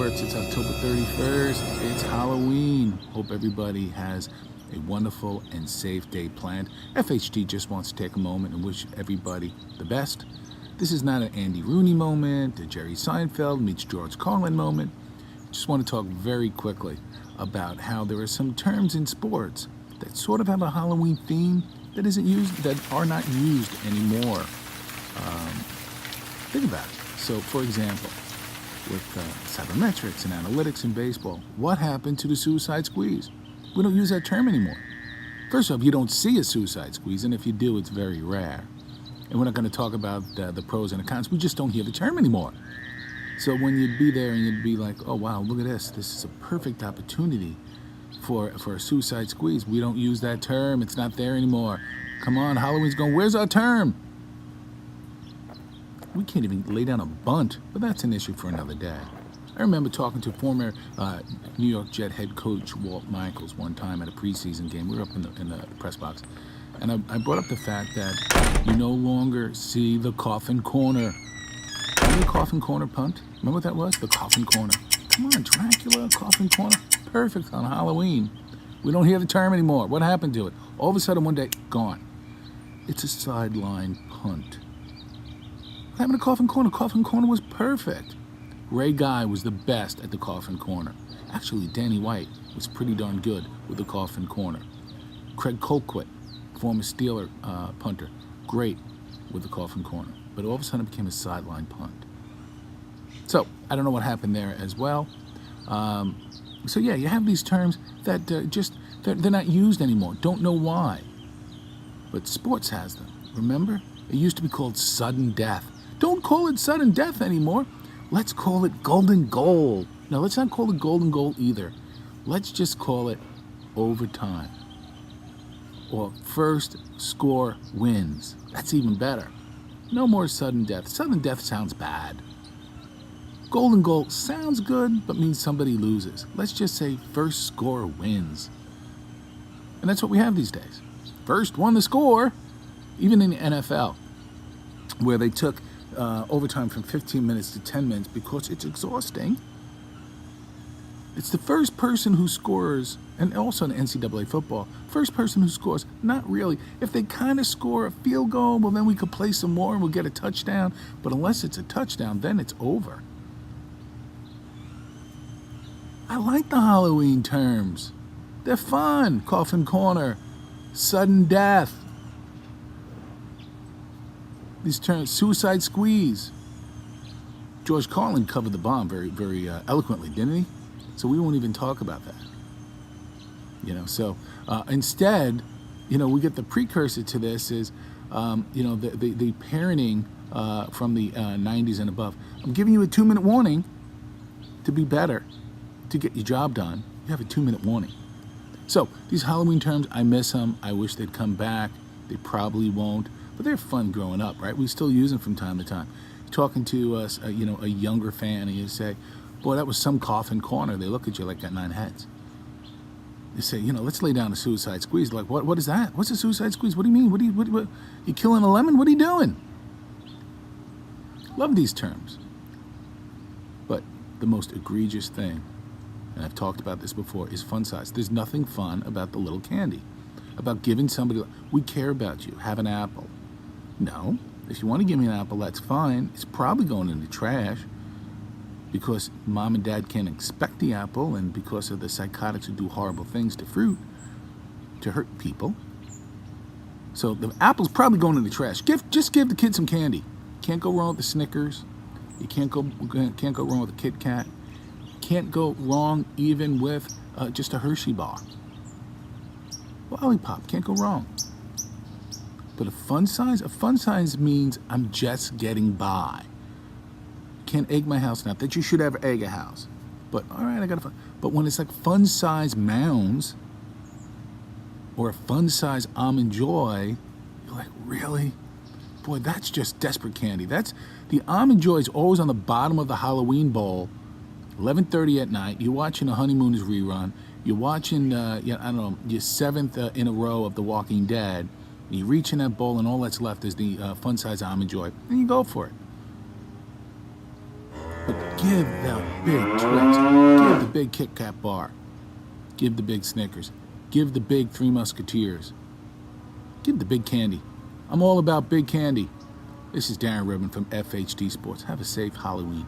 Sports. It's October 31st. It's Halloween. Hope everybody has a wonderful and safe day planned. FHT just wants to take a moment and wish everybody the best. This is not an Andy Rooney moment, a Jerry Seinfeld meets George Carlin moment. Just want to talk very quickly about how there are some terms in sports that sort of have a Halloween theme that are not used anymore. Think about it. So, for example, with sabermetrics and analytics in baseball, what happened to the suicide squeeze? We don't use that term anymore. First off, you don't see a suicide squeeze, and if you do, it's very rare. And we're not going to talk about the pros and the cons. We just don't hear the term anymore. So when you'd be there and you'd be like, oh, wow, look at this. This is a perfect opportunity for a suicide squeeze. We don't use that term. It's not there anymore. Come on, Halloween's going, where's our term? We can't even lay down a bunt, but that's an issue for another day. I remember talking to former New York Jet head coach Walt Michaels one time at a preseason game. We were up in the press box, and I brought up the fact that you no longer see the coffin corner. Remember the coffin corner punt? Remember what that was? The coffin corner. Come on, Dracula, coffin corner. Perfect on Halloween. We don't hear the term anymore. What happened to it? All of a sudden, one day, gone. It's a sideline punt. What happened to coffin corner? Coffin corner was perfect. Ray Guy was the best at the coffin corner. Actually, Danny White was pretty darn good with the coffin corner. Craig Colquitt, former Steeler punter, great with the coffin corner. But all of a sudden it became a sideline punt. So, I don't know what happened there as well. So yeah, you have these terms that they're not used anymore. Don't know why. But sports has them. Remember? It used to be called sudden death. Don't call it sudden death anymore. Let's call it golden goal. No, let's not call it golden goal either. Let's just call it overtime. Or first score wins. That's even better. No more sudden death. Sudden death sounds bad. Golden goal sounds good, but means somebody loses. Let's just say first score wins. And that's what we have these days. First won the score. Even in the NFL, where they took overtime from 15 minutes to 10 minutes because it's exhausting. It's the first person who scores, and also in NCAA football, first person who scores, not really. If they kind of score a field goal, well, then we could play some more and we'll get a touchdown. But unless it's a touchdown, then it's over. I like the Halloween terms. They're fun. Coffin corner, sudden death. These terms, suicide squeeze. George Carlin covered the bomb very, very eloquently, didn't he? So we won't even talk about that. So instead, we get the precursor to this is, the parenting from the 90s and above. I'm giving you a 2-minute warning to be better, to get your job done. You have a 2-minute warning. So these Halloween terms, I miss them. I wish they'd come back. They probably won't. But they're fun growing up, right? We still use them from time to time. Talking to us, a younger fan, and you say, boy, that was some coffin corner. They look at you like got 9 heads. They say, let's lay down a suicide squeeze. Like, what is that? What's a suicide squeeze? What do you mean? What you killing a lemon? What are you doing? Love these terms. But the most egregious thing, and I've talked about this before, is fun size. There's nothing fun about the little candy. About giving somebody, we care about you, have an apple. No, if you want to give me an apple, that's fine. It's probably going in the trash because mom and dad can't expect the apple, and because of the psychotics who do horrible things to fruit to hurt people. So the apple's probably going in the trash. Just give the kid some candy. Can't go wrong with the Snickers. You can't go wrong with a Kit Kat. Can't go wrong even with just a Hershey bar. Lollipop, can't go wrong. But a fun size means I'm just getting by. Can't egg my house, not that you should ever egg a house. But all right, I got a fun. But when it's like fun size mounds or a fun size almond joy, you're like, really? Boy, that's just desperate candy. That's the almond joy is always on the bottom of the Halloween bowl, 11:30 at night. You're watching a Honeymooners rerun. You're watching, your 7th in a row of The Walking Dead. You reach in that bowl, and all that's left is the fun size almond joy, and you go for it. But give the big Twix. Give the big Kit Kat bar. Give the big Snickers. Give the big Three Musketeers. Give the big candy. I'm all about big candy. This is Darren Rubin from FHT Sports. Have a safe Halloween.